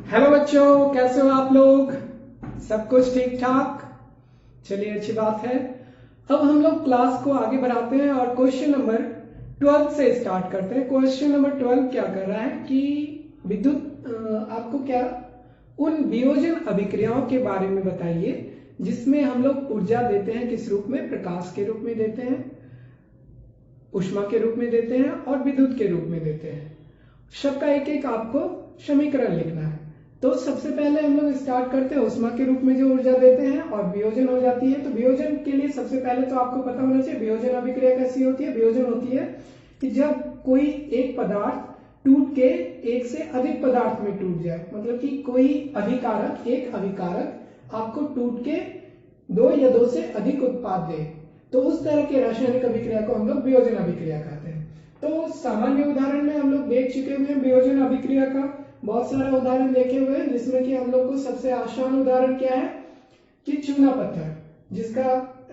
Hello बच्चों, कैसे हो आप लोग? सब कुछ ठीक ठाक? चलिए, अच्छी बात है। अब हम लोग क्लास को आगे बढ़ाते हैं और क्वेश्चन नंबर 12 से स्टार्ट करते हैं। क्वेश्चन नंबर 12 क्या कर रहा है कि विद्युत आपको क्या उन वियोजन अभिक्रियाओं के बारे में बताइए जिसमें हम लोग ऊर्जा देते हैं। किस रूप में? प्रकाश के रूप में देते हैं, ऊष्मा के रूप में देते हैं और विद्युत के रूप में देते हैं। सबका एक एक आपको समीकरण लिखना है। तो सबसे पहले हम लोग स्टार्ट करते हैं ऊष्मा के रूप में जो ऊर्जा देते हैं और वियोजन हो जाती है। तो वियोजन के लिए सबसे पहले तो आपको पता होना चाहिए वियोजन अभिक्रिया कैसी होती है। वियोजन होती है कि जब कोई एक पदार्थ टूट के एक से अधिक पदार्थ में टूट जाए, मतलब कि कोई अभिकारक, एक अभिकारक आपको टूट के दो या दो से अधिक उत्पाद दे, तो उस तरह के रासायनिक अभिक्रिया को हम लोग वियोजन अभिक्रिया कहते हैं। तो सामान्य उदाहरण में हम लोग देख चुके हुए हैं वियोजन अभिक्रिया का, बहुत सारा उदाहरण देखे हुए हैं, जिसमें कि हम लोग को सबसे आसान उदाहरण क्या है कि चूना पत्थर, जिसका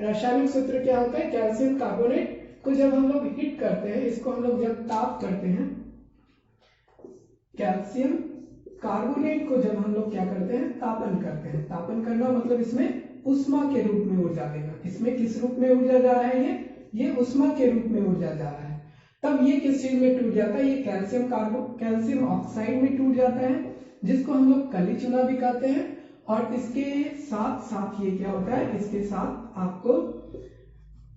रासायनिक सूत्र क्या होता है? कैल्शियम कार्बोनेट को जब हम लोग हीट करते हैं, इसको हम लोग जब ताप करते हैं, कैल्शियम कार्बोनेट को जब हम लोग क्या करते हैं? तापन करते हैं। तापन करना मतलब इसमें उष्मा के रूप में ऊर्जा देना। इसमें किस रूप में ऊर्जा जा रहा है? ये उष्मा के रूप में ऊर्जा जा रहा है। तब ये किस चीज में टूट जाता है? ये कैल्शियम ऑक्साइड में टूट जाता है, जिसको हम लोग कली चूना भी कहते हैं। और इसके साथ साथ ये क्या होता है? इसके साथ आपको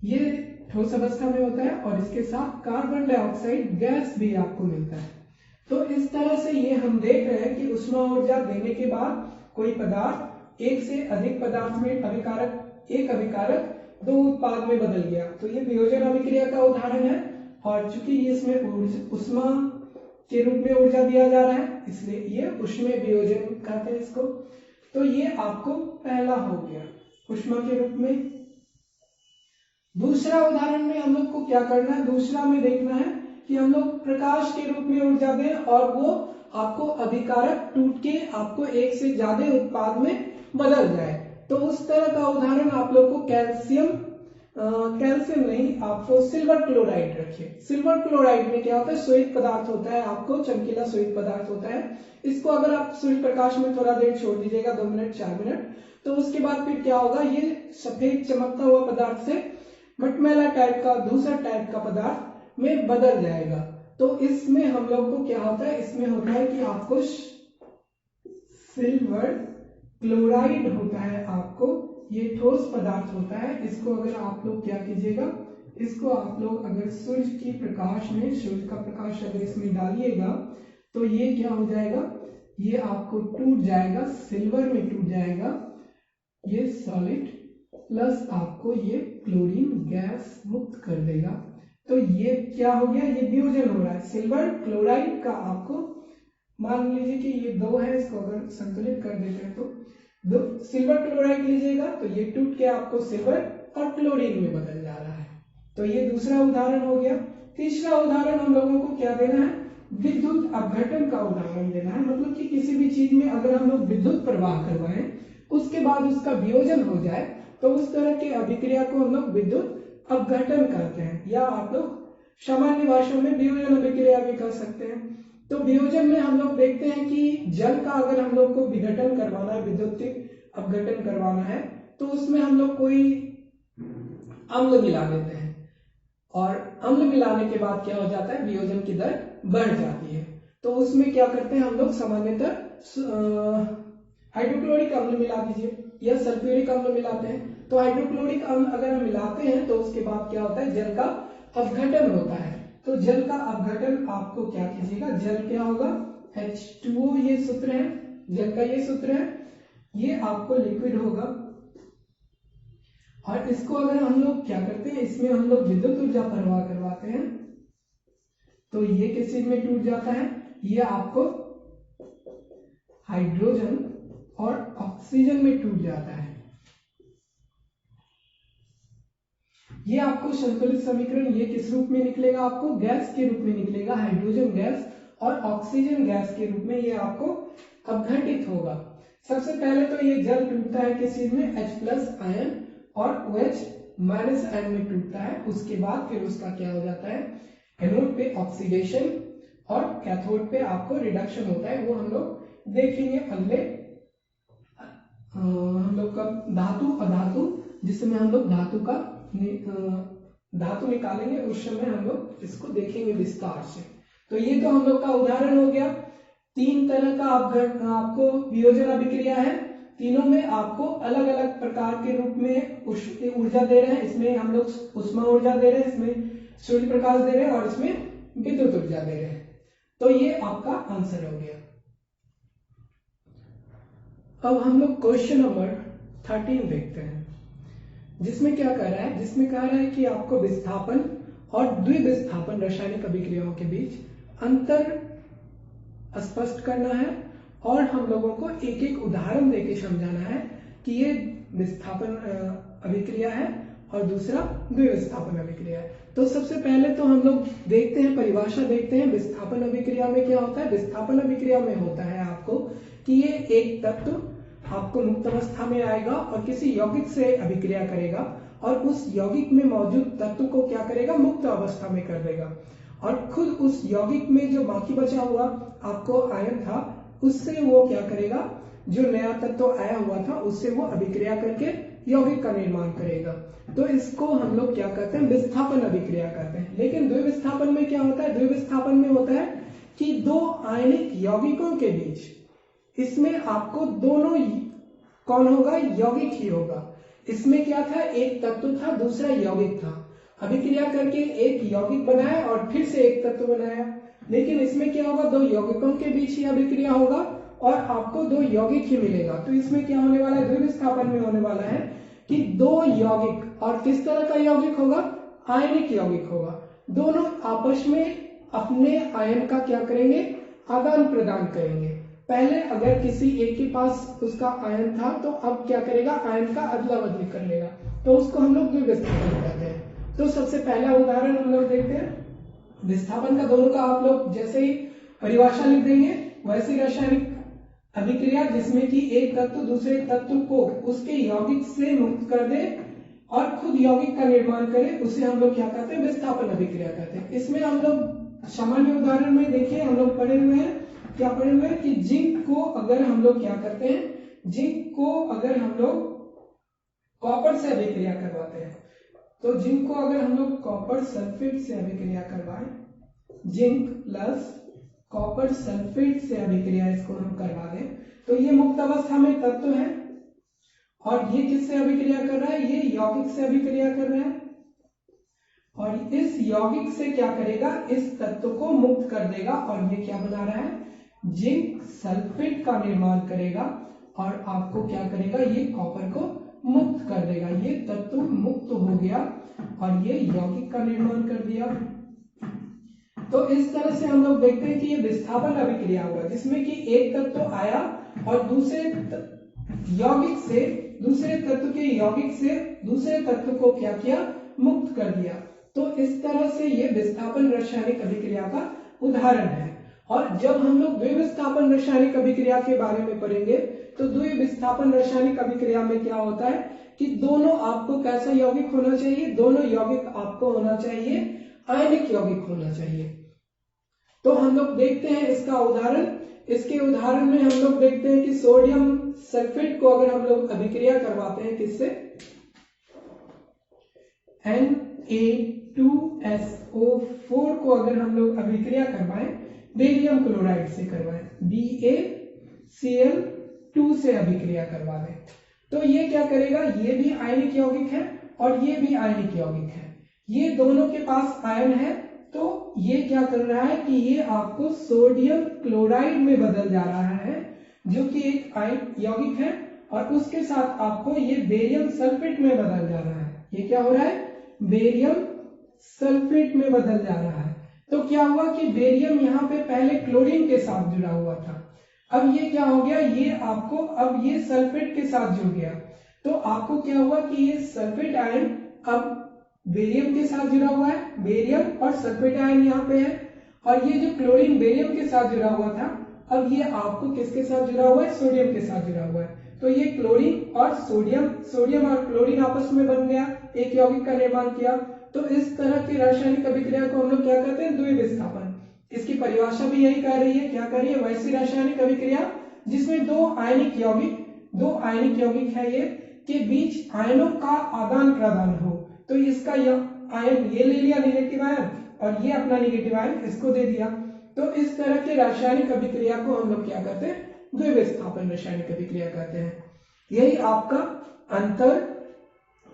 ये ठोस अवस्था में होता है और इसके साथ कार्बन डाइऑक्साइड गैस भी आपको मिलता है। तो इस तरह से ये हम देख रहे हैं कि उष्मा ऊर्जा देने के बाद कोई पदार्थ एक से अधिक पदार्थ में एक अभिकारक दो उत्पाद में बदल गया, तो ये वियोजन अभिक्रिया का उदाहरण है। और चूंकि इसमें उष्मा के रूप में ऊर्जा दिया जा रहा है, इसलिए ये ऊष्मीय वियोजन कहते हैं इसको। तो ये आपको पहला हो गया ऊष्मा के रूप में। दूसरा उदाहरण में हम लोग को क्या करना है? दूसरा में देखना है कि हम लोग प्रकाश के रूप में ऊर्जा दें और वो आपको अभिकारक टूट के आपको एक से ज्यादा उत्पाद में बदल जाए। तो उस तरह का उदाहरण आप लोग को कैल्शियम नहीं, आपको सिल्वर क्लोराइड रखिए। सिल्वर क्लोराइड में क्या होता है? श्वेत पदार्थ होता है, आपको चमकीला श्वेत पदार्थ होता है। इसको अगर आप सूर्य प्रकाश में थोड़ा देर छोड़ दीजिएगा, 2 मिनट 4 मिनट, तो उसके बाद फिर क्या होगा? ये सफेद चमकता हुआ पदार्थ से मटमैला टाइप का, दूसरा टाइप का पदार्थ में बदल जाएगा। तो इसमें हम लोग को क्या होता है? इसमें होता है कि आपको सिल्वर क्लोराइड होता है, आपको ये ठोस पदार्थ होता है। इसको अगर आप लोग क्या कीजिएगा, इसको आप लोग अगर सूर्य की प्रकाश में, सूर्य का प्रकाश अगर इसमें डालिएगा, तो ये क्या हो जाएगा? ये आपको टूट जाएगा, सिल्वर में टूट जाएगा ये सॉलिड, प्लस आपको ये क्लोरीन गैस मुक्त कर देगा। तो ये क्या हो गया? ये वियोजन हो रहा है सिल्वर क्लोराइड का। आपको मान लीजिए कि ये 2 है, इसको अगर संतुलित कर देते हैं तो दो सिल्वर क्लोराइड लीजिएगा, तो ये टूट के आपको सिल्वर और क्लोरीन में बदल जा रहा है। तो ये दूसरा उदाहरण हो गया। तीसरा उदाहरण हम लोगों को क्या देना है? विद्युत अपघटन का उदाहरण देना है। मतलब कि किसी भी चीज में अगर हम लोग विद्युत प्रवाह करवाएं, उसके बाद उसका वियोजन हो जाए, तो उस तरह की अभिक्रिया को हम लोग विद्युत अपघटन कहते हैं, या आप लोग सामान्य भाषा में वियोजन अभिक्रिया भी कह सकते हैं। तो वियोजन में हम लोग देखते हैं कि जल का अगर हम लोग को विघटन करवाना है, विद्युतीय अपघटन करवाना है, तो उसमें हम लोग कोई अम्ल मिला देते हैं, और अम्ल मिलाने के बाद क्या हो जाता है? वियोजन की दर बढ़ जाती है। तो उसमें क्या करते हैं हम लोग? सामान्यतः हाइड्रोक्लोरिक अम्ल मिला दीजिए या सल्फ्यूरिक अम्ल मिलाते हैं। तो हाइड्रोक्लोरिक अम्ल अगर हम मिलाते हैं तो उसके बाद क्या होता है? जल का अपघटन होता है। तो जल का अपघटन आपको क्या कीजिएगा? जल क्या होगा? H2O, ये सूत्र है जल का, ये सूत्र है, ये आपको लिक्विड होगा। और इसको अगर हम लोग क्या करते हैं? इसमें हम लोग विद्युत ऊर्जा प्रवाह करवाते हैं, तो ये किस चीज में टूट जाता है? ये आपको हाइड्रोजन और ऑक्सीजन में टूट जाता है। ये आपको संतुलित समीकरण ये किस रूप में निकलेगा? आपको गैस के रूप में निकलेगा, हाइड्रोजन गैस और ऑक्सीजन गैस के रूप में ये आपको अपघटित होगा। सबसे पहले तो ये जल टूटता है किस चीज में? H+ आयन और OH- आयन में टूटता है। उसके बाद फिर उसका क्या हो जाता है? एनोड पे ऑक्सीडेशन और कैथोड पे आपको रिडक्शन होता है, वो हम लोग देखेंगे अगले हम लोग का धातु अधातु, जिसमें हम लोग धातु निकालेंगे, उस समय हम लोग इसको देखेंगे विस्तार से। तो ये तो हम लोग का उदाहरण हो गया। 3 तरह का आपको वियोजन अभिक्रिया है, तीनों में आपको अलग अलग प्रकार के रूप में ऊर्जा दे रहे हैं। इसमें हम लोग उष्मा ऊर्जा दे रहे हैं, इसमें सूर्य प्रकाश दे रहे हैं और इसमें विद्युत ऊर्जा दे रहे हैं। तो ये आपका आंसर हो गया। अब हम लोग क्वेश्चन नंबर 13 देखते हैं, जिसमें क्या कह रहा है, जिसमें कह रहा है कि आपको विस्थापन और द्विविस्थापन रासायनिक अभिक्रियाओं के बीच अंतर स्पष्ट करना है और हम लोगों को एक एक उदाहरण देके समझाना है कि ये विस्थापन अभिक्रिया है और दूसरा द्विविस्थापन अभिक्रिया है। तो सबसे पहले तो हम लोग देखते हैं, परिभाषा देखते हैं। विस्थापन अभिक्रिया में क्या होता है? विस्थापन अभिक्रिया में होता है आपको कि ये एक तत्व आपको मुक्त अवस्था में आएगा और किसी यौगिक से अभिक्रिया करेगा और उस यौगिक में मौजूद तत्व को क्या करेगा? मुक्त अवस्था में कर देगा और खुद उस यौगिक में जो बाकी बचा हुआ आपको आयन था, उससे वो क्या करेगा? जो नया तत्व आया हुआ था उससे वो अभिक्रिया करके यौगिक का निर्माण करेगा। तो इसको हम लोग क्या कहते हैं? विस्थापन अभिक्रिया कहते हैं। लेकिन द्विविस्थापन में क्या होता है? द्विविस्थापन में होता है कि दो आयनिक यौगिकों के बीच, इसमें आपको दोनों कौन होगा? यौगिक ही होगा। इसमें क्या था? एक तत्व था, दूसरा यौगिक था। अभिक्रिया करके एक यौगिक बनाया और फिर से एक तत्व बनाया। लेकिन इसमें क्या होगा? दो यौगिकों के बीच ही अभिक्रिया होगा और आपको दो यौगिक ही मिलेगा। तो इसमें क्या होने वाला है? द्विविस्थापन में होने वाला है कि दो यौगिक, और किस तरह का यौगिक होगा? आयनिक यौगिक होगा। दोनों आपस में अपने आयन का क्या करेंगे? आदान प्रदान करेंगे। पहले अगर किसी एक के पास उसका आयन था तो अब क्या करेगा? आयन का अदला बदली कर लेगा। तो उसको हम लोग द्विविस्थापन कहते हैं। तो सबसे पहला उदाहरण हम लोग देखते हैं। विस्थापन का दोनों का आप लोग जैसे ही परिभाषा लिख देंगे वैसी रासायनिक अभिक्रिया जिसमें कि एक तत्व दूसरे तत्व को उसके यौगिक से मुक्त कर दे और खुद यौगिक का निर्माण करे, उसे हम लोग क्या कहते हैं? विस्थापन अभिक्रिया कहते हैं। इसमें हम लोग सामान्य उदाहरण में देखिए, हम लोग पढ़े हुए हैं, क्या पढ़े हुए हैं कि जिंक को अगर हम लोग क्या करते हैं? जिंक को अगर हम लोग कॉपर से अभिक्रिया करवाते हैं, तो जिंक को अगर हम लोग कॉपर सल्फेट से अभिक्रिया करवाएं, जिंक प्लस कॉपर सल्फेट से अभिक्रिया इसको हम करवा दें, तो ये मुक्त अवस्था में तत्व है और ये किससे अभिक्रिया कर रहा है? ये यौगिक से अभिक्रिया कर रहा है और इस यौगिक से क्या करेगा? इस तत्व को मुक्त कर देगा और ये क्या बना रहा है? जिंक सल्फेट का निर्माण करेगा और आपको क्या करेगा? ये कॉपर को मुक्त कर देगा। ये तत्व मुक्त हो गया और ये यौगिक का निर्माण कर दिया। तो इस तरह से हम लोग देखते हैं कि ये विस्थापन अभिक्रिया हुआ जिसमें कि एक तत्व आया और दूसरे यौगिक से, दूसरे तत्व के यौगिक से दूसरे तत्व को क्या किया? मुक्त कर दिया। तो इस तरह से ये विस्थापन रासायनिक अभिक्रिया का उदाहरण है। और जब हम लोग द्विविस्थापन रासायनिक अभिक्रिया के बारे में पढ़ेंगे तो द्विविस्थापन रासायनिक अभिक्रिया में क्या होता है कि दोनों आपको कैसा यौगिक होना चाहिए? दोनों यौगिक आपको होना चाहिए आयनिक यौगिक होना चाहिए। तो हम लोग देखते हैं इसका उदाहरण। इसके उदाहरण में हम लोग देखते हैं कि सोडियम सल्फेट को अगर हम लोग अभिक्रिया करवाते हैं किससे? Na2SO4 को अगर हम लोग अभिक्रिया करवाएं बेरियम क्लोराइड से करवाएं, BaCl2 से अभिक्रिया करवा दें, तो ये क्या करेगा? ये भी आयनिक यौगिक है और ये भी आयनिक यौगिक है। ये दोनों के पास आयन है, तो ये क्या कर रहा है कि ये आपको सोडियम क्लोराइड में बदल जा रहा है जो कि एक आयन यौगिक है और उसके साथ आपको ये बेरियम सल्फेट में बदल जा रहा है। ये क्या हो रहा है? बेरियम सल्फेट में बदल जा रहा है। तो क्या हुआ कि बेरियम यहाँ पे पहले क्लोरीन के साथ जुड़ा हुआ था, अब ये क्या हो गया? ये आपको अब ये सल्फेट के साथ जुड़ गया। तो आपको क्या हुआ कि ये सल्फेट आयन अब बेरियम के साथ जुड़ा हुआ है, बेरियम और सल्फेट आयन यहाँ पे है, और ये जो क्लोरीन बेरियम के साथ जुड़ा हुआ था अब ये आपको किसके साथ जुड़ा हुआ है? सोडियम के साथ जुड़ा हुआ है। तो ये क्लोरीन और सोडियम और क्लोरीन आपस में बन गया, एक यौगिक का निर्माण किया। तो इस तरह की रासायनिक अभिक्रिया को हम लोग क्या कहते हैं? द्विविस्थापन। इसकी परिभाषा भी यही कह रही है, क्या कह रही है? वैसी रासायनिक अभिक्रिया जिसमें दो आयनिक यौगिक है ये के बीच आयनों का आदान प्रदान हो। तो इसका आयन ये ले लिया नेगेटिव आयन और ये अपना नेगेटिव आयन इसको दे दिया। तो इस तरह के रासायनिक अभिक्रिया को हम लोग क्या कहते हैं, द्विविस्थापन रासायनिक अभिक्रिया कहते हैं। यही आपका अंतर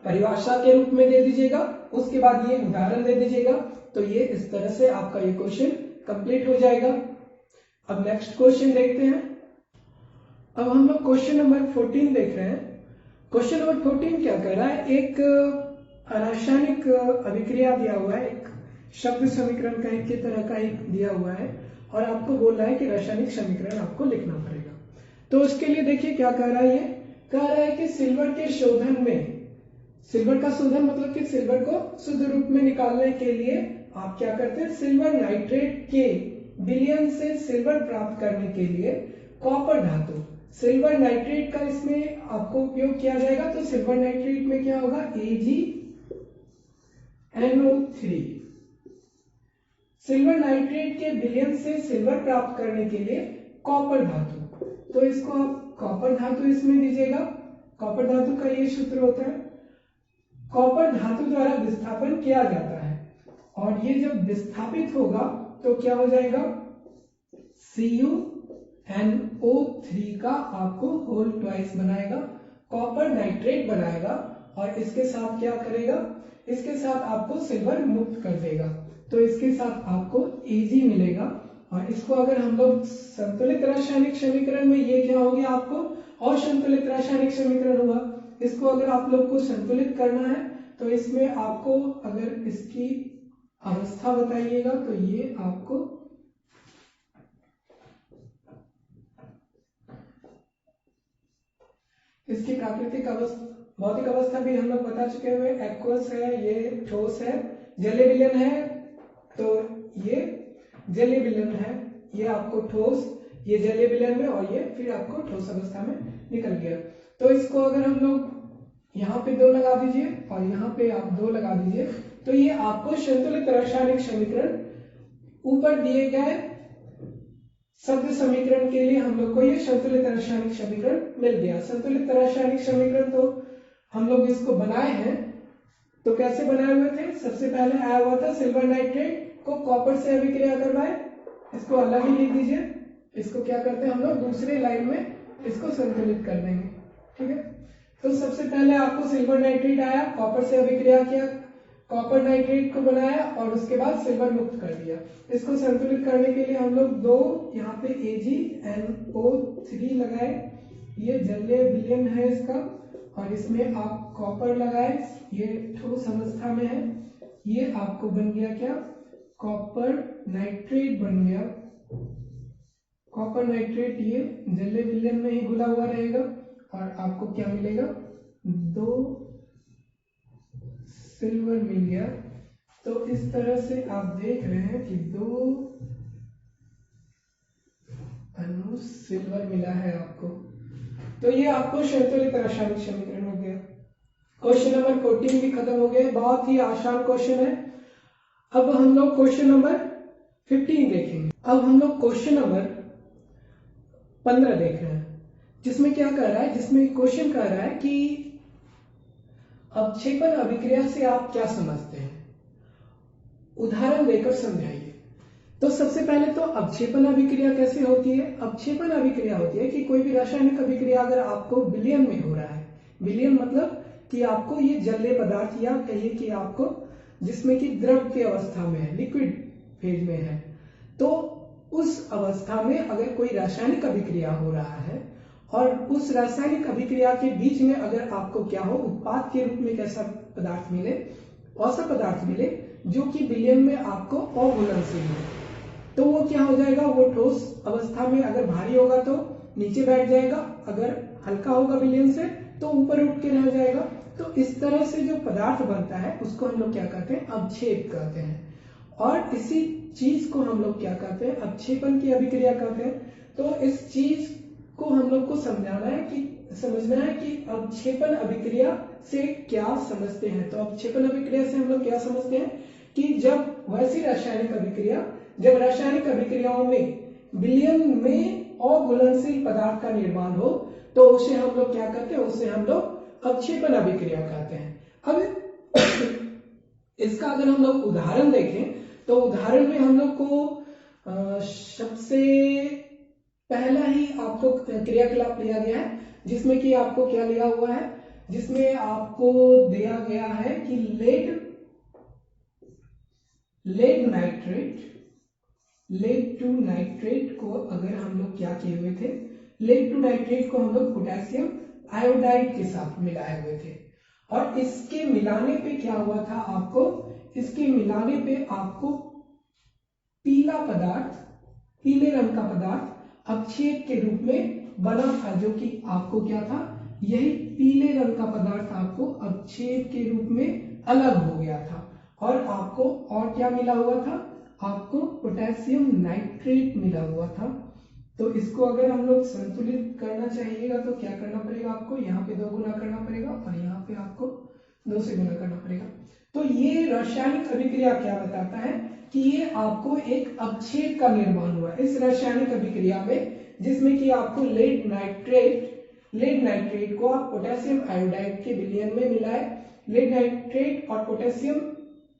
परिभाषा के रूप में दे दीजिएगा, उसके बाद ये उदाहरण दे दीजिएगा। तो ये इस तरह से आपका ये क्वेश्चन कंप्लीट हो जाएगा। अब नेक्स्ट क्वेश्चन देखते हैं। अब हम लोग क्वेश्चन नंबर 14 देख रहे हैं। क्वेश्चन नंबर 14 क्या कर रहा है, एक रासायनिक अभिक्रिया दिया हुआ है, एक शब्द समीकरण का एक की तरह का एक दिया हुआ है और आपको बोल रहा है कि रासायनिक समीकरण आपको लिखना पड़ेगा। तो उसके लिए देखिए क्या कह रहा है, ये कह रहा है कि सिल्वर के शोधन में, सिल्वर का शोधन मतलब कि सिल्वर को शुद्ध रूप में निकालने के लिए आप क्या करते हैं, सिल्वर नाइट्रेट के विलयन से सिल्वर प्राप्त करने के लिए कॉपर धातु, सिल्वर नाइट्रेट का इसमें आपको उपयोग किया जाएगा। तो सिल्वर नाइट्रेट में क्या होगा, AgNO3। सिल्वर नाइट्रेट के विलयन से सिल्वर प्राप्त करने के लिए कॉपर धातु, तो इसको आप कॉपर धातु इसमें दीजिएगा। कॉपर धातु का ये सूत्र होता है, कॉपर धातु द्वारा विस्थापन किया जाता है और ये जब विस्थापित होगा तो क्या हो जाएगा, CuNO3 का आपको होल ट्वाइस बनाएगा, कॉपर नाइट्रेट बनाएगा और इसके साथ क्या करेगा, इसके साथ आपको सिल्वर मुक्त कर देगा। तो इसके साथ आपको Ag मिलेगा और इसको अगर हम लोग संतुलित रासायनिक समीकरण में, ये क्या हो गया आपको और संतुलित रासायनिक समीकरण हुआ, इसको अगर आप लोग को संतुलित करना है तो इसमें आपको अगर इसकी अवस्था बताइएगा तो ये आपको इसकी प्राकृतिक अवस्था, भौतिक अवस्था भी हम लोग बता चुके हुए, एक्वस है, ये ठोस है, जलीय विलयन है, तो ये जलीय विलयन है, ये आपको ठोस, ये जलीय विलयन में और ये फिर आपको ठोस अवस्था में निकल गया। तो इसको अगर हम लोग यहाँ पे 2 लगा दीजिए और यहाँ पे आप 2 लगा दीजिए, तो ये आपको संतुलित रासायनिक समीकरण, ऊपर दिए गए शब्द समीकरण के लिए हम लोग को ये संतुलित रासायनिक समीकरण मिल गया। संतुलित रासायनिक समीकरण तो हम लोग इसको बनाए हैं, तो कैसे बनाए हुए थे, सबसे पहले आया हुआ था सिल्वर नाइट्रेट को कॉपर से अभिक्रिया करवाए, इसको अलग ही लिख दीजिए। इसको क्या करते हैं हम लोग, दूसरे लाइन में इसको संतुलित कर देंगे, ठीक है। तो सबसे पहले आपको सिल्वर नाइट्रेट आया, कॉपर से अभिक्रिया किया, कॉपर नाइट्रेट को बनाया और उसके बाद सिल्वर मुक्त कर दिया। इसको संतुलित करने के लिए हम लोग 2 यहाँ पे AgNO3 लगाए, ये जलीय विलयन है इसका, और इसमें आप कॉपर लगाए, ये ठोस अवस्था में है, ये आपको बन गया क्या, कॉपर नाइट्रेट बन गया। कॉपर नाइट्रेट ये जलीय विलयन में ही घुला हुआ रहेगा और आपको क्या मिलेगा, 2 सिल्वर मिल गया। तो इस तरह से आप देख रहे हैं कि 2 अणु सिल्वर मिला है आपको। तो ये आपको संतुलित रासायनिक समीकरण हो गया। क्वेश्चन नंबर 14 भी खत्म हो गया, बहुत ही आसान क्वेश्चन है। अब हम लोग क्वेश्चन नंबर 15 देखेंगे। अब हम लोग क्वेश्चन नंबर 15 देख रहे हैं, जिसमें क्या कह रहा है, जिसमें क्वेश्चन कह रहा है कि अवक्षेपण अभिक्रिया से आप क्या समझते हैं, उदाहरण देकर समझाइए। तो सबसे पहले तो अवक्षेपण अभिक्रिया कैसे होती है, अवक्षेपण अभिक्रिया होती है कि कोई भी रासायनिक अभिक्रिया अगर आपको विलयन में हो रहा है, विलयन मतलब कि आपको ये जलीय पदार्थ या कहिए कि आपको जिसमें कि द्रव की अवस्था में है, लिक्विड फेज में है, तो उस अवस्था में अगर कोई रासायनिक अभिक्रिया हो रहा है और उस रासायनिक अभिक्रिया के बीच में अगर आपको क्या हो, उत्पाद के रूप में एक ऐसा पदार्थ मिले, ऐसा पदार्थ मिले जो कि विलयन में आपको अघुलनशील है, तो वो क्या हो जाएगा, वो ठोस अवस्था में अगर भारी होगा तो नीचे बैठ जाएगा, अगर हल्का होगा विलयन से तो ऊपर उठ के रह जाएगा। तो इस तरह से जो पदार्थ बनता है उसको हम लोग क्या कहते हैं, अवक्षेप कहते हैं। और इसी चीज को हम लोग क्या कहते हैं, अवक्षेपण की अभिक्रिया कहते हैं। तो इस चीज को हम लोग को समझना है कि अवक्षेपण अभिक्रिया से क्या समझते हैं। तो अवक्षेपण अभिक्रिया से हम लोग क्या समझते हैं कि जब वैसी रासायनिक अभिक्रिया, जब रासायनिक अभिक्रियाओं में विलयन में अघुलनशील पदार्थ का निर्माण हो तो उसे हम लोग क्या कहते हैं, उसे हम लोग अवक्षेपण अभिक्रिया कहते हैं। अब इसका अगर हम लोग उदाहरण देखें तो उदाहरण में हम लोग को सबसे पहला ही आपको क्रियाकलाप लिया गया है, जिसमें कि आपको क्या लिया हुआ है, जिसमें आपको दिया गया है कि लेड टू नाइट्रेट को अगर हम लोग क्या किए हुए थे, लेड टू नाइट्रेट को हम लोग पोटेशियम आयोडाइड के साथ मिलाए हुए थे और इसके मिलाने पे क्या हुआ था, आपको इसके मिलाने पे आपको पीला पदार्थ, पीले रंग का पदार्थ अवक्षेप के रूप में बना था, जो कि आपको क्या था, यही पीले रंग का पदार्थ आपको अवक्षेप के रूप में अलग हो गया था और आपको और क्या मिला हुआ था, आपको पोटेशियम नाइट्रेट मिला हुआ था। तो इसको अगर हम लोग संतुलित करना चाहिएगा तो क्या करना पड़ेगा, आपको यहाँ पे 2 गुना करना पड़ेगा और यहाँ पे आपको 2 से गुना करना पड़ेगा। तो ये रासायनिक अभिक्रिया क्या बताता है कि ये आपको एक अवक्षेप का निर्माण हुआ इस रासायनिक अभिक्रिया में, जिसमें कि आपको लेड नाइट्रेट को आप पोटेशियम आयोडाइड के विलयन में मिलाए। लेड नाइट्रेट और पोटेशियम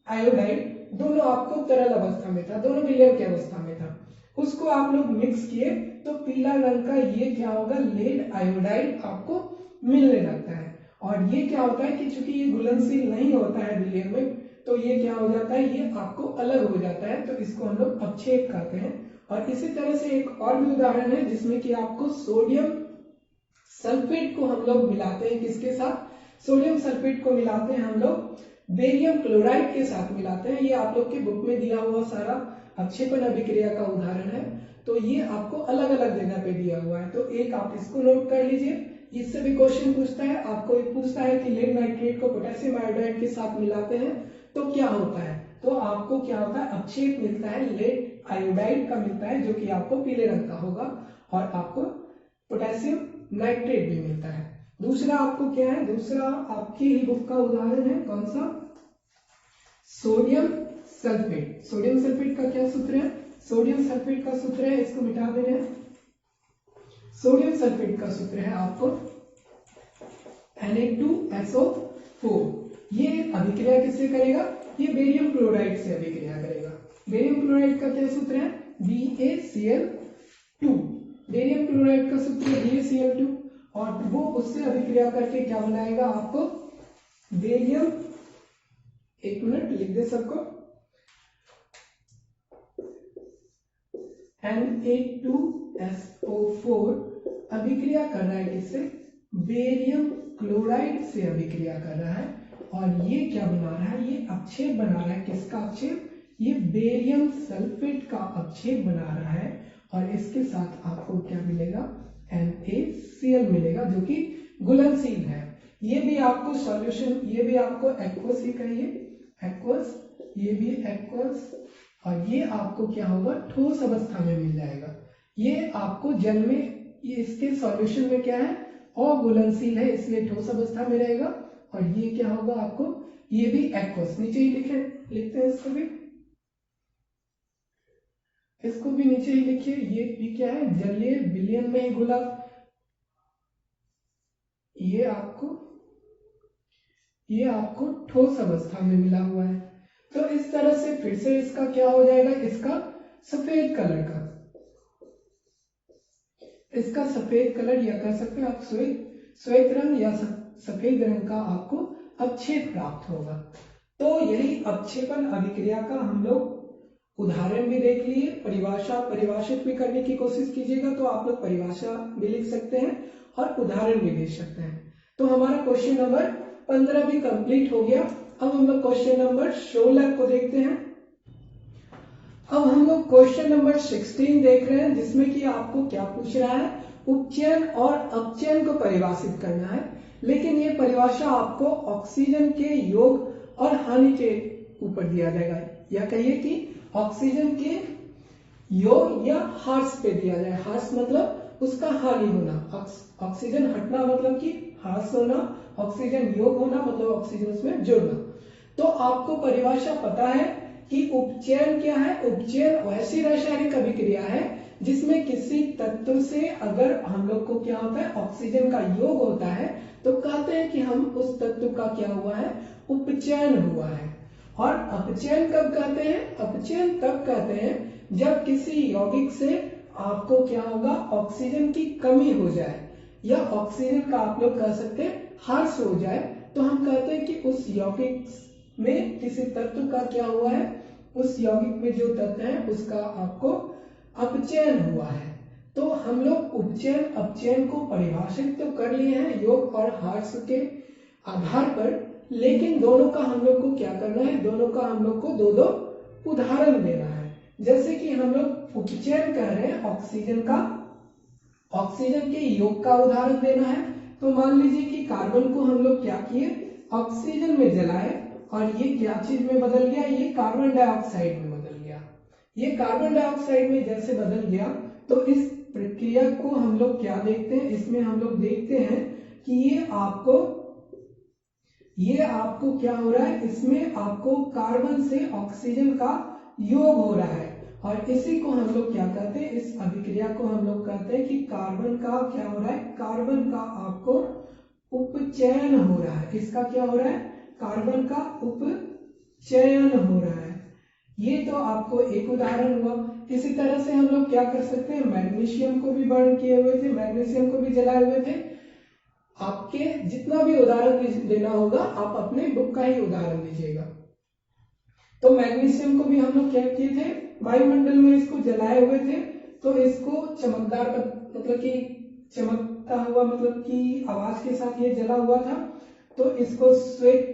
आयोडाइड दोनों आपको तरल अवस्था में था, दोनों विलयन की अवस्था में था, उसको आप लोग मिक्स किए तो पीला रंग का ये क्या होगा, लेड आयोडाइड आपको मिलने लगता है। और ये क्या होता है कि चूंकि ये घुलनशील नहीं होता है विलयन में, तो ये क्या हो जाता है, ये आपको अलग हो जाता है, तो इसको हम लोग अवक्षेप कहते हैं। और इसी तरह से एक और भी उदाहरण है जिसमें कि आपको सोडियम सल्फेट को हम लोग मिलाते हैं, किसके साथ, सोडियम सल्फेट को मिलाते हैं हम लोग बेरियम क्लोराइड के साथ मिलाते हैं। ये आप लोग के बुक में दिया हुआ सारा अवक्षेपण अभिक्रिया का उदाहरण है, तो ये आपको अलग अलग जगह पे दिया हुआ है, तो एक आप इसको नोट कर लीजिए। इससे भी क्वेश्चन पूछता है, आपको एक पूछता है कि लेड नाइट्रेट को पोटेशियम आयोडाइड के साथ मिलाते हैं तो क्या होता है, तो आपको क्या होता है, अवक्षेप मिलता है, लेड आयोडाइड का मिलता है जो कि आपको पीले रंग का होगा, और आपको पोटेशियम नाइट्रेट भी मिलता है। दूसरा आपको क्या है, दूसरा आपकी ही बुक का उदाहरण है, कौन सा, सोडियम सल्फेट। सोडियम सल्फेट का क्या सूत्र है, सोडियम सल्फेट का सूत्र है, इसको मिटा दे रहे हैं, सोडियम सल्फेट का सूत्र है आपको Na2SO4। ये अभिक्रिया किससे करेगा, ये बेरियम क्लोराइड से अभिक्रिया करेगा। बेरियम क्लोराइड का क्या सूत्र है, BaCl2। बेरियम क्लोराइड का सूत्र है BaCl2 और वो उससे अभिक्रिया करके क्या बनाएगा, आपको बेरियम, एक मिनट लिख दे सबको, Na2SO4 अभिक्रिया कर रहा है किससे, बेरियम क्लोराइड से अभिक्रिया कर रहा है और ये क्या बना रहा है, ये अवक्षेप बना रहा है, किसका अवक्षेप, ये बेरियम सल्फेट का अवक्षेप बना रहा है और इसके साथ आपको क्या मिलेगा, NaCl मिलेगा जो कि घुलनशील है। ये भी आपको सॉल्यूशन, ये भी आपको एक्वस ही कहिए, एक्वस, ये भी एक्वस, और ये आपको क्या होगा, ठोस अवस्था में मिल जाएगा। ये आपको जल में, ये इसके सॉल्यूशन में क्या है, अघुलनशील है इसलिए ठोस अवस्था में रहेगा, और ये क्या होगा आपको, ये भी एक्वस, नीचे ही लिखते हैं इसको भी नीचे ही लिखिए, ये भी क्या है, जलीय विलयन में ही घुला, ये आपको ठोस अवस्था में मिला हुआ है। तो इस तरह से फिर से इसका क्या हो जाएगा, इसका सफेद कलर का, इसका सफेद कलर या कह सकते हैं आप श्वेत रंग या सफेद रंग का आपको अवक्षेप प्राप्त होगा। तो यही अवक्षेपण अभिक्रिया का हम लोग उदाहरण भी देख लिए, परिभाषित भी करने की कोशिश कीजिएगा तो आप लोग परिभाषा भी लिख सकते हैं और उदाहरण भी दे सकते हैं। तो हमारा क्वेश्चन नंबर 15 भी कंप्लीट हो गया। अब हम लोग क्वेश्चन नंबर 16 को देखते हैं। अब हम लोग क्वेश्चन नंबर 16 देख रहे हैं, जिसमें कि आपको क्या पूछ रहा है, उपचयन और अपचयन को परिभाषित करना है, लेकिन ये परिभाषा आपको ऑक्सीजन के योग और हानि के ऊपर दिया जाएगा, या कहिए कि ऑक्सीजन के योग या ह्रास पे दिया जाए। ह्रास मतलब उसका हानि होना, ऑक्सीजन हटना मतलब कि ह्रास होना, ऑक्सीजन योग होना मतलब ऑक्सीजन उसमें जुड़ना। तो आपको परिभाषा पता है कि उपचयन क्या है, उपचयन वैसी रासायनिक अभिक्रिया है जिसमें किसी तत्व से अगर हम लोग को क्या होता है, ऑक्सीजन का योग होता है, तो कहते हैं कि हम उस तत्व का क्या हुआ है, उपचयन हुआ है। और अपचयन कब कहते हैं? अपचयन तब कहते हैं जब किसी यौगिक से आपको क्या होगा, ऑक्सीजन की कमी हो जाए या ऑक्सीजन का आप लोग कह सकते हैं ह्रास हो जाए, तो हम कहते हैं कि उस यौगिक में किसी तत्व का क्या हुआ है, उस यौगिक में जो तत्व है उसका आपको अपचयन हुआ है। तो हम लोग उपचयन अपचयन को परिभाषित तो कर लिए हैं योग और ह्रास के आधार पर, लेकिन दोनों का हम लोग को क्या करना है, दोनों का हम लोग को दो दो उदाहरण देना है। जैसे कि हम लोग उपचयन कह रहे हैं ऑक्सीजन का, ऑक्सीजन के योग का उदाहरण देना है। तो मान लीजिए कि कार्बन को हम लोग क्या किए, ऑक्सीजन में जलाए और ये क्या चीज में बदल गया, ये कार्बन डाइऑक्साइड में बदल गया। ये कार्बन डाइऑक्साइड में जैसे बदल गया, तो इस प्रक्रिया को हम लोग क्या देखते हैं, इसमें हम लोग देखते हैं कि ये आपको क्या हो रहा है, इसमें आपको कार्बन से ऑक्सीजन का योग हो रहा है। और इसी को हम लोग क्या कहते हैं, इस अभिक्रिया को हम लोग कहते हैं कि कार्बन का क्या हो रहा है, कार्बन का आपको उपचयन हो रहा है। इसका क्या हो रहा है, कार्बन का उपचयन हो रहा है। ये तो आपको एक उदाहरण हुआ। इसी तरह से हम लोग क्या कर सकते हैं, मैग्नीशियम को भी बर्न किए हुए थे, मैग्नीशियम को भी जलाए हुए थे। आपके जितना भी उदाहरण देना होगा आप अपने बुक का ही उदाहरण दीजिएगा। तो मैग्नीशियम को भी हम लोग क्या किए थे, वायुमंडल में इसको जलाए हुए थे, तो इसको चमकदार मतलब कि चमकता हुआ मतलब कि आवाज के साथ ये जला हुआ था, तो इसको श्वेत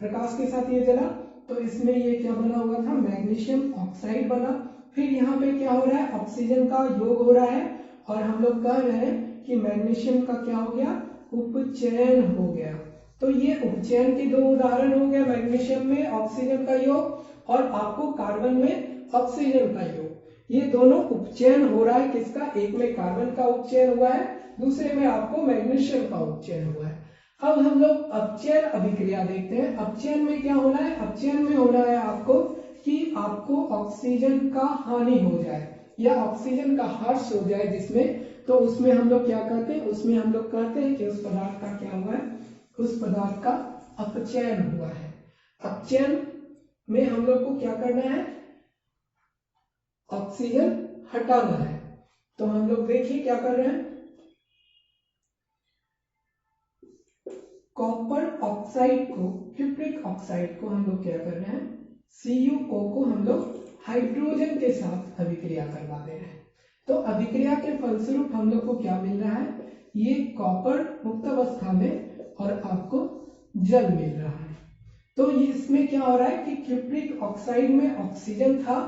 प्रकाश के साथ ये जला, तो इसमें ये क्या बना हुआ था, मैग्नीशियम ऑक्साइड बना। फिर यहाँ पे क्या हो रहा है, ऑक्सीजन का योग हो रहा है और हम लोग कह रहे हैं कि मैग्नीशियम का क्या हो गया, उपचयन हो गया। तो ये उपचयन के दो उदाहरण हो गए, मैग्नीशियम में ऑक्सीजन का योग और आपको कार्बन में ऑक्सीजन का योग। ये दोनों उपचयन हो रहा है किसका, एक में कार्बन का उपचयन हुआ है, दूसरे में आपको मैग्नीशियम का उपचयन हुआ है। अब हम लोग अपचयन अभिक्रिया देखते हैं। अपचयन में क्या होना है, अपचयन में होना है आपको कि आपको ऑक्सीजन का हानि हो जाए या ऑक्सीजन का ह्रास हो जाए जिसमें, तो उसमें हम लोग क्या कहते हैं, उसमें हम लोग कहते हैं कि उस पदार्थ का क्या हुआ है, उस पदार्थ का अपचयन हुआ है। अपचयन में हम लोग को क्या करना है, ऑक्सीजन हटाना है। तो हम लोग देखिए क्या कर रहे हैं, कॉपर ऑक्साइड को, क्यूप्रिक ऑक्साइड को हम लोग क्या कर रहे हैं, CuO को हम लोग हाइड्रोजन के साथ अभिक्रिया करवा दे रहे हैं। तो अभिक्रिया के फलस्वरूप हम लोग को क्या मिल रहा है, ये कॉपर मुक्त अवस्था में और आपको जल मिल रहा है। तो ये इसमें क्या हो रहा है कि क्यूप्रिक ऑक्साइड में ऑक्सीजन था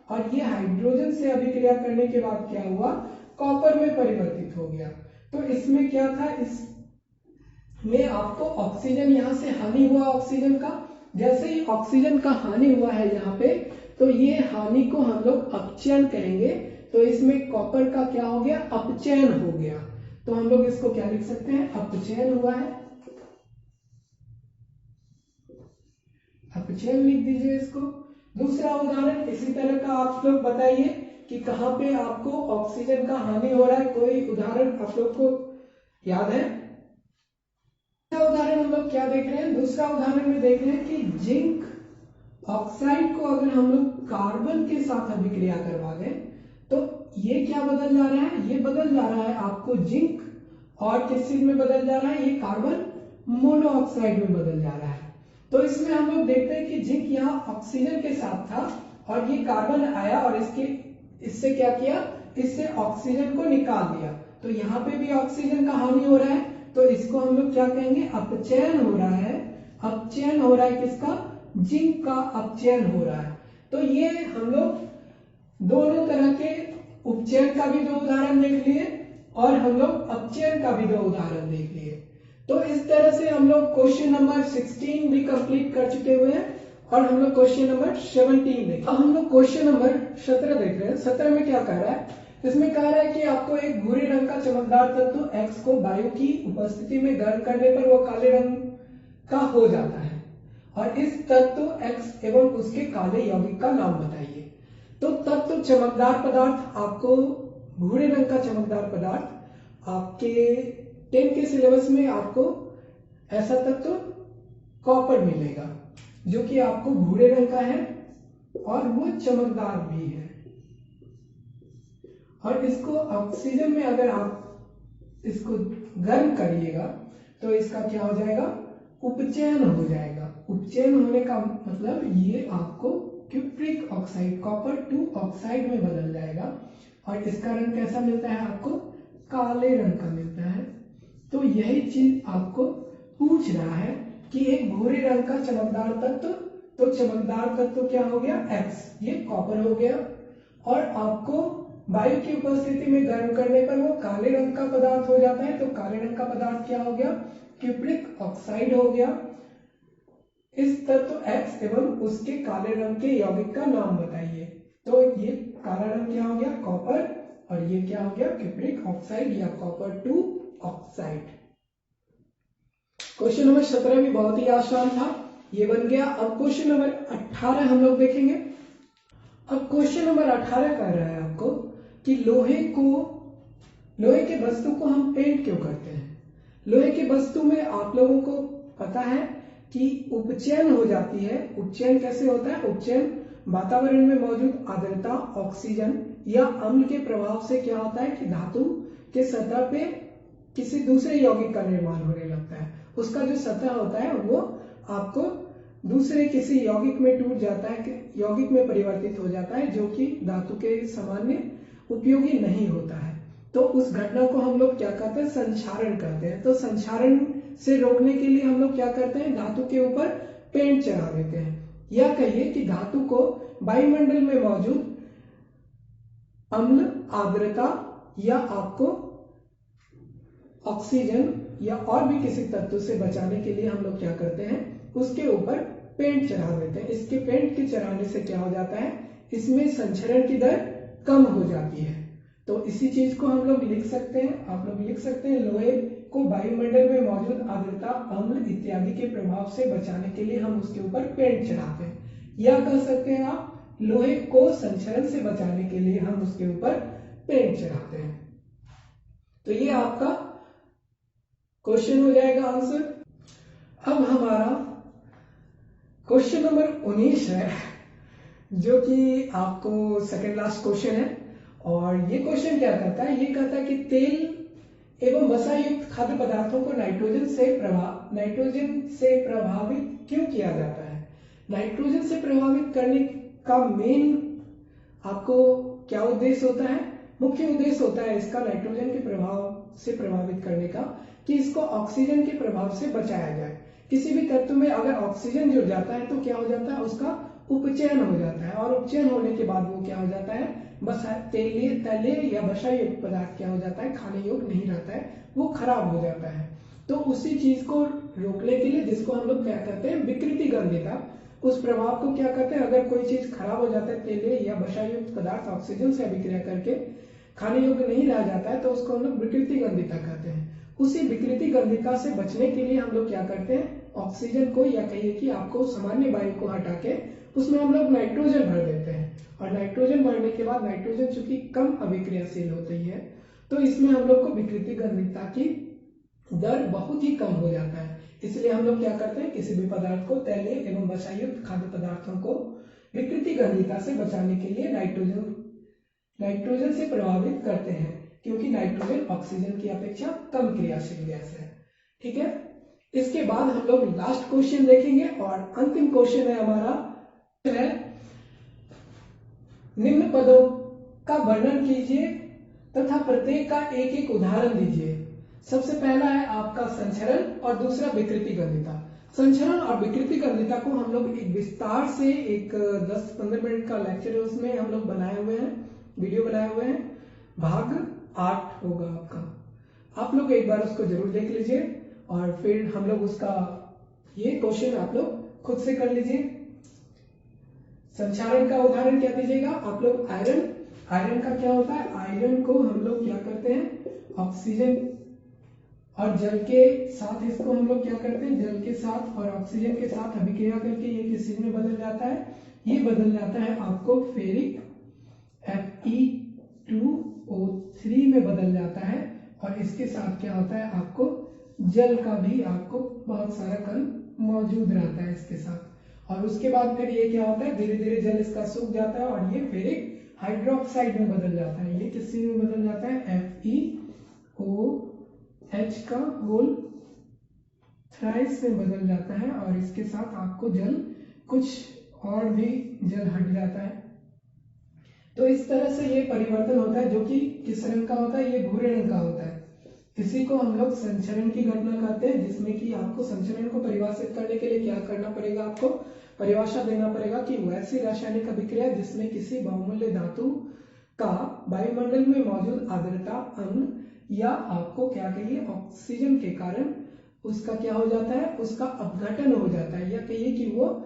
और ये हाइड्रोजन से अभिक्रिया करने के बाद क्या हुआ, कॉपर में परिवर्तित हो गया। तो इसमें क्या था, इसमें आपको ऑक्सीजन यहाँ से हानि हुआ ऑक्सीजन का। जैसे ही ऑक्सीजन का हानि हुआ है यहाँ पे, तो ये हानि को हम लोग अपचयन कहेंगे। तो इसमें कॉपर का क्या हो गया, अपचयन हो गया। तो हम लोग इसको क्या लिख सकते हैं, अपचयन हुआ है, अपचयन लिख दीजिए इसको। दूसरा उदाहरण इसी तरह का आप लोग बताइए कि कहाँ पे आपको ऑक्सीजन का हानि हो रहा है, कोई उदाहरण आप लोग को याद है। दूसरा उदाहरण हम लोग क्या देख रहे हैं, दूसरा उदाहरण में देख रहे हैं कि जिंक ऑक्साइड को अगर हम लोग कार्बन के साथ अभिक्रिया करवा दें, तो ये क्या बदल जा रहा है, ये बदल जा रहा है आपको जिंक, और किस चीज में बदल जा रहा है, ये कार्बन मोनोऑक्साइड में बदल जा रहा है। तो इसमें हम लोग देखते हैं कि जिंक यहाँ ऑक्सीजन के साथ था और ये कार्बन आया और इससे क्या किया, इससे ऑक्सीजन को निकाल दिया। तो यहाँ पे भी ऑक्सीजन का हानि हो रहा है, तो इसको हम लोग क्या कहेंगे, अपचयन हो रहा है। अपचयन हो रहा है किसका, जिंक का अपचयन हो रहा है। तो ये हम लोग दोनों तरह के उपचयन का भी दो उदाहरण देख लिए और हम लोग अपचयन का भी दो उदाहरण देख लिए। तो इस तरह से हम लोग क्वेश्चन नंबर 16 भी कंप्लीट कर चुके हुए हैं और हम लोग क्वेश्चन नंबर 17 देख। अब हम लोग क्वेश्चन नंबर 17 देख रहे हैं। 17 में क्या कह रहा है, इसमें कह रहा है कि आपको एक भूरे रंग का चमकदार तत्व X को वायु की उपस्थिति में गर्म करने पर वो काले रंग का हो जाता है और इस तत्व X एवं उसके काले यौगिक का नाम बताइए। तो तत्व चमकदार पदार्थ, आपको भूरे रंग का चमकदार पदार्थ आपके 10 के सिलेबस में आपको ऐसा तत्व कॉपर मिलेगा जो कि आपको भूरे रंग का है और वो चमकदार भी है। और इसको ऑक्सीजन में अगर आप इसको गर्म करिएगा तो इसका क्या हो जाएगा, उपचयन हो जाएगा। उपचयन होने का मतलब ये आपको क्यूप्रिक ऑक्साइड, कॉपर 2 ऑक्साइड में बदल जाएगा और इसका रंग कैसा मिलता है आपको, काले रंग का मिलता है। तो यही चीज आपको पूछ रहा है कि एक भूरे रंग का चमकदार तत्व, तो चमकदार तत्व क्या हो गया, X, ये कॉपर हो गया। और आपको वायु की उपस्थिति में गर्म करने पर वो काले रंग का पदार्थ हो जाता है, तो काले रंग का पदार्थ क्या हो गया, क्यूप्रिक ऑक्साइड हो गया। इस तत्व X एवं उसके काले रंग के यौगिक का नाम बताइए। तो ये काला रंग क्या हो गया, कॉपर, और ये क्या हो गया, क्यूप्रिक ऑक्साइड या कॉपर 2 ऑक्साइड। क्वेश्चन नंबर 17 भी बहुत ही आसान था, ये बन गया। अब क्वेश्चन नंबर 18 हम लोग देखेंगे। अब क्वेश्चन नंबर 18 कह रहा है आपको कि लोहे के वस्तु को हम पेंट क्यों करते हैं। लोहे की वस्तु में आप लोगों को पता है कि उपचयन हो जाती है। उपचयन कैसे होता है, उपचयन वातावरण में मौजूद आर्द्रता, ऑक्सीजन या अम्ल के प्रभाव से क्या होता है कि धातु के सतह पे किसी दूसरे यौगिक का निर्माण होने लगता है। उसका जो सतह होता है वो आपको दूसरे किसी यौगिक में टूट जाता है, यौगिक में परिवर्तित हो जाता है, जो कि धातु के सामान्य उपयोगी नहीं होता है। तो उस घटना को हम लोग क्या कहते हैं, संक्षारण कहते हैं। तो संक्षारण से रोकने के लिए हम लोग क्या करते हैं, धातु के ऊपर पेंट चढ़ा देते हैं, या कहिए कि धातु को वायुमंडल में मौजूद अम्ल, आर्द्रता या आपको ऑक्सीजन या और भी किसी तत्व से बचाने के लिए हम लोग क्या करते हैं, उसके ऊपर पेंट चढ़ा देते हैं। इसके पेंट के चढ़ाने से क्या हो जाता है, इसमें संचरण की दर कम हो जाती है। तो इसी चीज को हम लोग लिख सकते हैं, आप लोग लिख सकते हैं, लोहे को वायुमंडल में मौजूद आर्द्रता, अम्ल इत्यादि के प्रभाव से बचाने के लिए हम उसके ऊपर पेंट चढ़ाते हैं। या कह सकते हैं आप, लोहे को संचरण से बचाने के लिए हम उसके ऊपर पेंट चढ़ाते हैं। तो ये आपका क्वेश्चन हो जाएगा आंसर। अब हमारा क्वेश्चन नंबर 19 है, जो कि आपको सेकंड लास्ट क्वेश्चन है। और ये क्वेश्चन क्या कहता है, ये कहता है कि तेल एवं वसा युक्त खाद्य पदार्थों को नाइट्रोजन से प्रभावित क्यों किया जाता है। नाइट्रोजन से प्रभावित करने का मेन आपको क्या उद्देश्य होता है, मुख्य उद्देश्य होता है इसका नाइट्रोजन के प्रभाव से प्रभावित करने का, कि इसको ऑक्सीजन के प्रभाव से बचाया जाए। किसी भी तत्व में अगर ऑक्सीजन जुड़ जाता है तो क्या हो जाता है, उसका उपचयन हो जाता है, और उपचयन होने के बाद वो क्या हो जाता है, बस तैलीय या वसा युक्त पदार्थ क्या हो जाता है, खाने योग्य नहीं रहता है, वो खराब हो जाता है। तो उसी चीज को रोकने के लिए, जिसको हम लोग क्या कहते हैं, विकृति गंधिता, उस प्रभाव को क्या कहते हैं, अगर कोई चीज खराब हो जाता है, तैलीय या वसा युक्त पदार्थ ऑक्सीजन से अभिक्रिया करके खाने योग्य नहीं रह जाता है, तो उसको हम लोग विकृति गंधिता कहते हैं। उसी विकृति गंधिता से बचने के लिए हम लोग क्या करते हैं, ऑक्सीजन को या कहिए कि आपको सामान्य वायु को हटा के उसमें हम लोग नाइट्रोजन भर देते हैं। और नाइट्रोजन भरने के बाद नाइट्रोजन चूंकि कम अभिक्रियाशील होती है, तो इसमें हम लोग को विकृति गंधिता की दर बहुत ही कम हो जाता है। इसलिए हम लोग क्या करते हैं, किसी भी पदार्थ को, तैलीय एवं वसायुक्त खाद्य पदार्थों को विकृति गंधिता से बचाने के लिए नाइट्रोजन से प्रभावित करते हैं, क्योंकि नाइट्रोजन ऑक्सीजन की अपेक्षा कम क्रियाशील गैस है। ठीक है, इसके बाद हम लोग लास्ट क्वेश्चन देखेंगे, और अंतिम क्वेश्चन है हमारा, है निम्न पदों का वर्णन कीजिए तथा प्रत्येक का एक एक उदाहरण दीजिए। सबसे पहला है आपका संचरण और दूसरा विकृति गंधिता। संचरण और विकृति गंधिता को हम लोग एक विस्तार से एक 10-15 मिनट का लेक्चर है, उसमें हम लोग बनाए हुए हैं, वीडियो बनाए हुए हैं, भाग 8 होगा आपका। आप लोग एक बार उसको जरूर देख लीजिए, और फिर हम लोग उसका ये क्वेश्चन आप लोग खुद से कर लीजिए। संचरण का उदाहरण क्या दीजिएगा आप लोग, आयरन का क्या होता है, आयरन को हम लोग क्या करते हैं, ऑक्सीजन और जल के साथ इसको हम लोग क्या करते हैं, जल के साथ और ऑक्सीजन के साथ अभिक्रिया करके ये किस चीज में बदल जाता है, ये बदल जाता है आपको फेरिक Fe2O3 में बदल जाता है और इसके साथ क्या होता है, आपको जल का भी आपको बहुत सारा कण मौजूद रहता है इसके साथ। और उसके बाद फिर ये क्या होता है, धीरे धीरे जल इसका सूख जाता है और ये फिर एक हाइड्रोक्साइड में बदल जाता है। ये किस चीज में बदल जाता है, FeOH का होल थ्राइस में बदल जाता है और इसके साथ आपको जल कुछ और भी जल हट जाता है। तो इस तरह से ये परिवर्तन होता है जो कि किस रंग का होता है, ये भूरे रंग का होता है। इसी को हम लोग संचरण की घटना कहते हैं, जिसमें कि आपको संचरण को परिभाषित करने के लिए क्या करना पड़ेगा, आपको परिभाषा देना पड़ेगा कि वैसी रासायनिक अभिक्रिया जिसमें किसी बहुमूल्य धातु का वायुमंडल में मौजूद आर्द्रता अम्ल या आपको क्या कहिए ऑक्सीजन के कारण उसका क्या हो जाता है, उसका अपघटन हो जाता है, या कहिए कि वो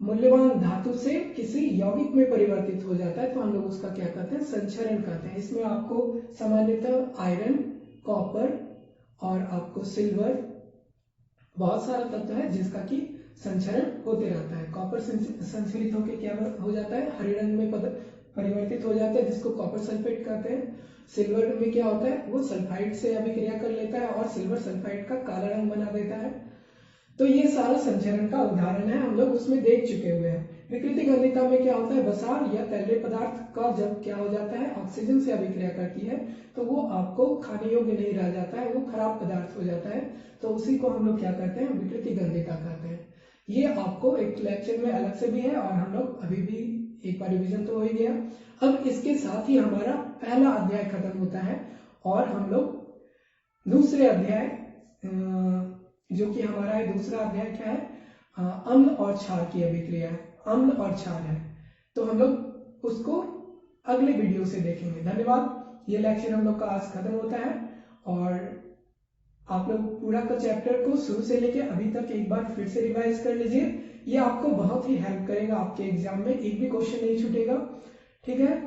मूल्यवान धातु से किसी यौगिक में परिवर्तित हो जाता है, तो हम लोग उसका क्या कहते हैं, संचरण कहते हैं। इसमें आपको सामान्यतः आयरन, कॉपर और आपको सिल्वर, बहुत सारा तत्व है जिसका कि संचरण होते रहता है। कॉपर संचरित होकर क्या हो जाता है, हरे रंग में परिवर्तित हो जाता है, जिसको कॉपर सल्फेट कहते हैं। सिल्वर में क्या होता है, वो सल्फाइड से अभिक्रिया कर लेता है और सिल्वर सल्फाइड का काला रंग बना देता है। तो ये सारा संचरण का उदाहरण है, हम लोग उसमें देख चुके हुए हैं। विकृति गंधिता में क्या होता है, बसार या तैलीय पदार्थ का जब क्या हो जाता है, ऑक्सीजन से अभिक्रिया करती है तो वो आपको खाने योग्य नहीं रह जाता है, वो खराब पदार्थ हो जाता है, तो उसी को हम लोग क्या कहते हैं, विकृति गंधिता कहते हैं। ये आपको एक लेक्चर में अलग से भी है और हम लोग अभी भी एक बार रिविजन तो हो ही गया। अब इसके साथ ही हमारा पहला अध्याय खत्म होता है और हम लोग दूसरे अध्याय जो कि हमारा है, दूसरा अध्याय क्या है, अम्ल और क्षार की अभिक्रिया है, अम्ल और क्षार है, तो हम लोग उसको अगले वीडियो से देखेंगे। धन्यवाद। ये लेक्चर हम लोग का आज खत्म होता है और आप लोग पूरा का चैप्टर को शुरू से लेके अभी तक एक बार फिर से रिवाइज कर लीजिए, ये आपको बहुत ही हेल्प करेगा, आपके एग्जाम में एक भी क्वेश्चन नहीं छूटेगा। ठीक है।